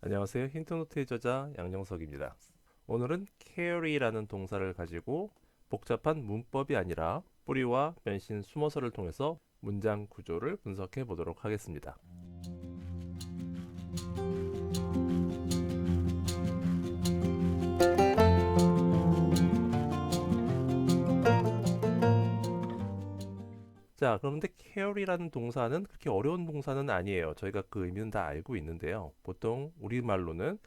안녕하세요. 힌트노트의 저자 양정석입니다. 오늘은 carry라는 동사를 가지고 복잡한 문법이 아니라 뿌리와 변신 숨어서를 통해서 문장 구조를 분석해 보도록 하겠습니다. 자, 그런데 carry라는 동사는 그렇게 어려운 동사는 아니에요. 저희가 그 의미는 다 알고 있는데요. 보통 우리말로는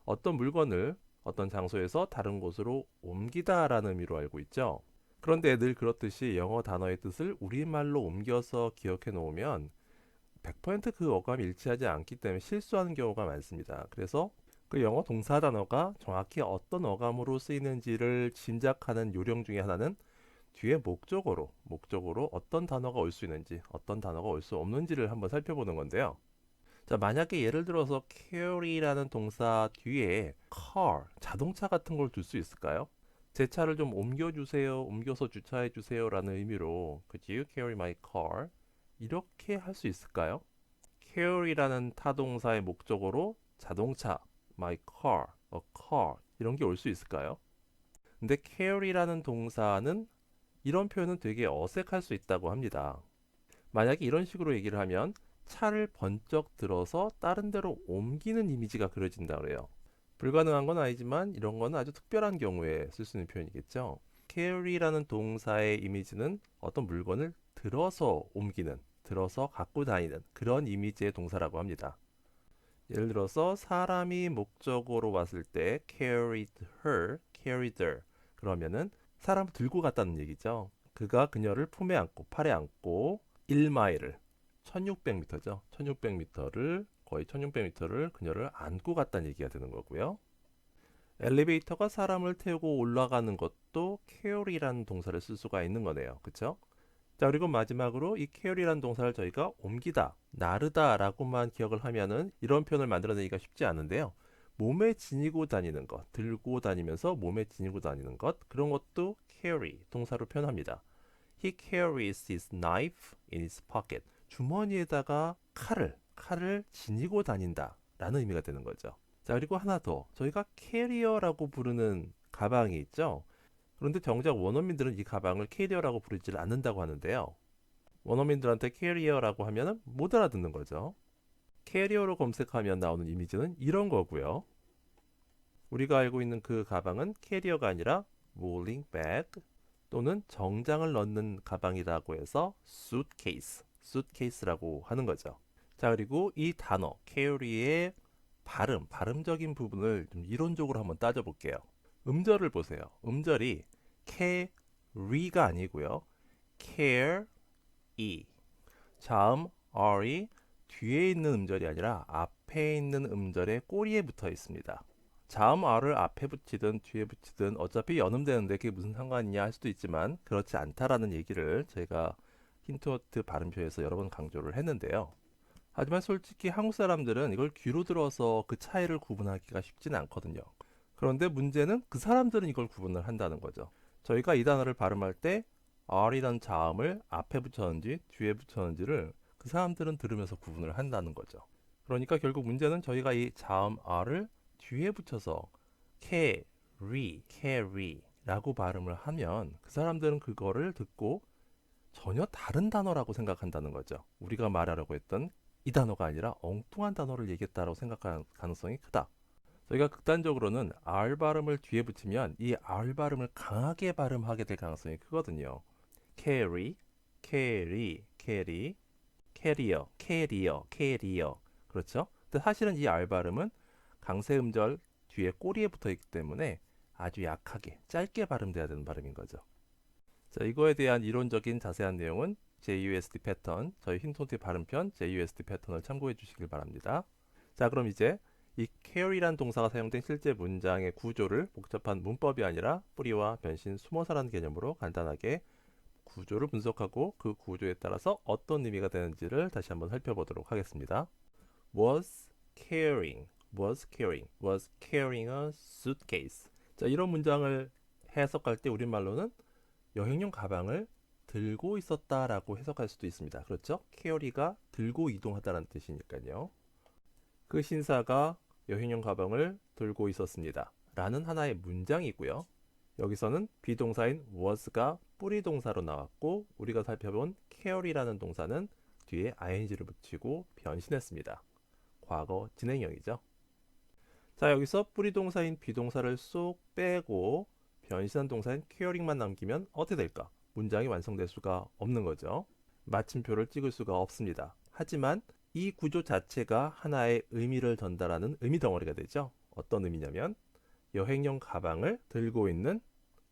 어떤 물건을 어떤 장소에서 다른 곳으로 옮기다라는 의미로 알고 있죠. 그런데 늘 그렇듯이 영어 단어의 뜻을 우리말로 옮겨서 기억해 놓으면 100%그 어감이 일치하지 않기 때문에 실수하는 경우가 많습니다. 그래서 그 영어 동사 단어가 정확히 어떤 어감으로 쓰이는지를 짐작하는 요령 중에 하나는 뒤에 목적어로 어떤 단어가 올 수 있는지, 어떤 단어가 올 수 없는지를 한번 살펴보는 건데요. 자, 만약에 예를 들어서 carry라는 동사 뒤에 car, 자동차 같은 걸 둘 수 있을까요? 제 차를 좀 옮겨주세요, 옮겨서 주차해 주세요라는 의미로 could you carry my car? 이렇게 할 수 있을까요? carry라는 타동사의 목적어로 자동차, my car, a car 이런 게 올 수 있을까요? 근데 carry라는 동사는 이런 표현은 되게 어색할 수 있다고 합니다. 만약에 이런 식으로 얘기를 하면 차를 번쩍 들어서 다른 데로 옮기는 이미지가 그려진다 그래요. 불가능한 건 아니지만 이런 건 아주 특별한 경우에 쓸 수 있는 표현이겠죠. carry라는 동사의 이미지는 어떤 물건을 들어서 옮기는, 들어서 갖고 다니는 그런 이미지의 동사라고 합니다. 예를 들어서 사람이 목적어로 왔을 때 carried her 그러면은 사람을 들고 갔다는 얘기죠. 그가 그녀를 품에 안고 팔에 안고 1마일을 1600m죠. 1600m를 거의 1600m를 그녀를 안고 갔다는 얘기가 되는 거고요. 엘리베이터가 사람을 태우고 올라가는 것도 carry라는 동사를 쓸 수가 있는 거네요. 그쵸? 자, 그리고 마지막으로 이 carry라는 동사를 저희가 옮기다, 나르다라고만 기억을 하면은 이런 표현을 만들어내기가 쉽지 않은데요. 몸에 지니고 다니는 것, 들고 다니면서 몸에 지니고 다니는 것, 그런 것도 carry 동사로 표현합니다. He carries his knife in his pocket. 주머니에다가 칼을 지니고 다닌다 라는 의미가 되는 거죠. 자, 그리고 하나 더. 저희가 캐리어라고 부르는 가방이 있죠. 그런데 정작 원어민들은 이 가방을 캐리어라고 부르지 않는다고 하는데요. 원어민들한테 캐리어라고 하면 못 알아듣는 거죠. 캐리어로 검색하면 나오는 이미지는 이런 거고요. 우리가 알고 있는 그 가방은 캐리어가 아니라 rolling bag 또는 정장을 넣는 가방이라고 해서 suitcase라고 하는 거죠. 자, 그리고 이 단어 carry의 발음적인 부분을 좀 이론적으로 한번 따져볼게요. 음절을 보세요. 음절이 carry가 아니고요. care e. 자음 r이 뒤에 있는 음절이 아니라 앞에 있는 음절의 꼬리에 붙어 있습니다. 자음 r을 앞에 붙이든 뒤에 붙이든 어차피 연음되는데 그게 무슨 상관이냐 할 수도 있지만 그렇지 않다라는 얘기를 제가 힌트노트 발음표에서 여러 번 강조를 했는데요. 하지만 솔직히 한국 사람들은 이걸 귀로 들어서 그 차이를 구분하기가 쉽지는 않거든요. 그런데 문제는 그 사람들은 이걸 구분을 한다는 거죠. 저희가 이 단어를 발음할 때 R이라는 자음을 앞에 붙였는지 뒤에 붙였는지를 그 사람들은 들으면서 구분을 한다는 거죠. 그러니까 결국 문제는 저희가 이 자음 R을 뒤에 붙여서 carry라고 발음을 하면 그 사람들은 그거를 듣고 전혀 다른 단어라고 생각한다는 거죠. 우리가 말하려고 했던 이 단어가 아니라 엉뚱한 단어를 얘기했다고 생각할 가능성이 크다. 저희가 극단적으로는 R 발음을 뒤에 붙이면 이 R 발음을 강하게 발음하게 될 가능성이 크거든요. carry, carrier. 그렇죠? 근데 사실은 이 R 발음은 강세 음절 뒤에 꼬리에 붙어 있기 때문에 아주 약하게, 짧게 발음돼야 되는 발음인 거죠. 자, 이거에 대한 이론적인 자세한 내용은 JUSD 패턴, 저희 힌트노트 발음편 JUSD 패턴을 참고해 주시길 바랍니다. 자, 그럼 이제 이 carry란 동사가 사용된 실제 문장의 구조를 복잡한 문법이 아니라 뿌리와 변신, 숨어서라는 개념으로 간단하게 구조를 분석하고 그 구조에 따라서 어떤 의미가 되는지를 다시 한번 살펴보도록 하겠습니다. was carrying a suitcase. 자, 이런 문장을 해석할 때 우리말로는 여행용 가방을 들고 있었다라고 해석할 수도 있습니다. 그렇죠? carry가 들고 이동하다라는 뜻이니까요. 그 신사가 여행용 가방을 들고 있었습니다. 라는 하나의 문장이고요. 여기서는 비동사인 was가 뿌리 동사로 나왔고 우리가 살펴본 care이라는 동사는 뒤에 ing를 붙이고 변신했습니다. 과거 진행형이죠. 자, 여기서 뿌리 동사인 비동사를 쏙 빼고 변신한 동사인 caring만 남기면 어떻게 될까? 문장이 완성될 수가 없는 거죠. 마침표를 찍을 수가 없습니다. 하지만 이 구조 자체가 하나의 의미를 전달하는 의미 덩어리가 되죠. 어떤 의미냐면 여행용 가방을 들고 있는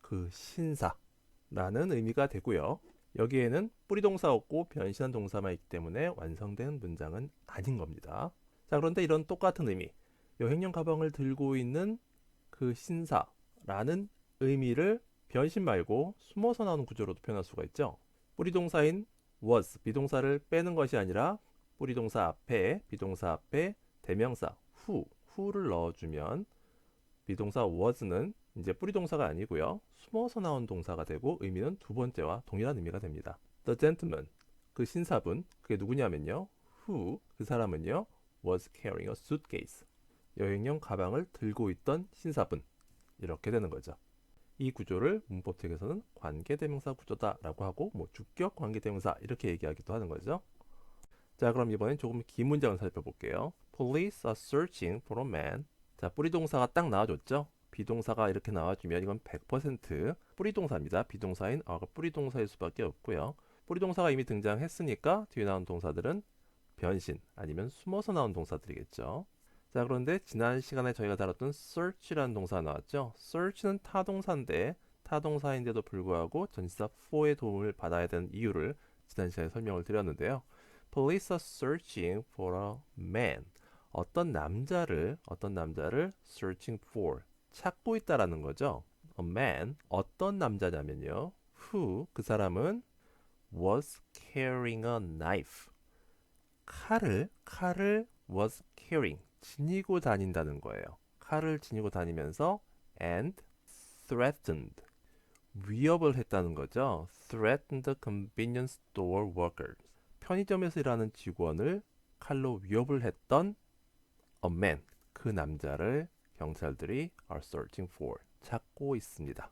그 신사라는 의미가 되고요. 여기에는 뿌리 동사 없고 변신한 동사만 있기 때문에 완성된 문장은 아닌 겁니다. 자, 그런데 이런 똑같은 의미, 여행용 가방을 들고 있는 그 신사라는 의미를 변신 말고 숨어서 나오는 구조로도 표현할 수가 있죠. 뿌리 동사인 was, 비동사를 빼는 것이 아니라 뿌리 동사 앞에, 비동사 앞에 대명사 who를 넣어주면 비동사 was는 이제 뿌리 동사가 아니고요. 숨어서 나온 동사가 되고 의미는 두 번째와 동일한 의미가 됩니다. The gentleman, 그 신사분, 그게 누구냐면요. who, 그 사람은요. was carrying a suitcase, 여행용 가방을 들고 있던 신사분. 이렇게 되는 거죠. 이 구조를 문법책에서는 관계대명사 구조다라고 하고 주격 관계대명사 이렇게 얘기하기도 하는 거죠. 자, 그럼 이번엔 조금 긴 문장을 살펴볼게요. Police are searching for a man. 자, 뿌리 동사가 딱 나와줬죠. 비동사가 이렇게 나와주면 이건 100% 뿌리 동사입니다. 비동사인 are가 뿌리 동사일 수밖에 없고요. 뿌리 동사가 이미 등장했으니까 뒤에 나온 동사들은 변신 아니면 숨어서 나온 동사들이겠죠. 자, 그런데 지난 시간에 저희가 다뤘던 search라는 동사가 나왔죠. search는 타동사인데 타동사인데도 불구하고 전치사 for의 도움을 받아야 되는 이유를 지난 시간에 설명을 드렸는데요. Police are searching for a man. 어떤 남자를 searching for, 찾고 있다라는 거죠. A man, 어떤 남자냐면요. Who, 그 사람은 was carrying a knife. 칼을 was carrying, 지니고 다닌다는 거예요. 칼을 지니고 다니면서 and threatened, 위협을 했다는 거죠. threatened the convenience store workers. 편의점에서 일하는 직원을 칼로 위협을 했던 a man, 그 남자를 경찰들이 are searching for, 찾고 있습니다.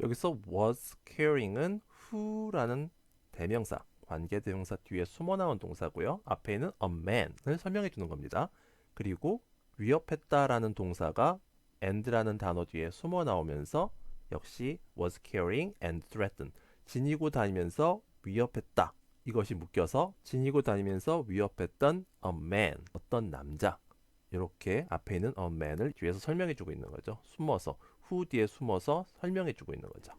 여기서 was carrying은 who라는 대명사, 관계대명사 뒤에 숨어 나온 동사고요. 앞에 있는 a man을 설명해 주는 겁니다. 그리고 위협했다라는 동사가 and라는 단어 뒤에 숨어 나오면서 역시 was carrying and threatened, 지니고 다니면서 위협했다. 이것이 묶여서 지니고 다니면서 위협했던 a man, 어떤 남자. 이렇게 앞에 있는 a man을 뒤에서 설명해 주고 있는 거죠. 숨어서, who 뒤에 숨어서 설명해 주고 있는 거죠.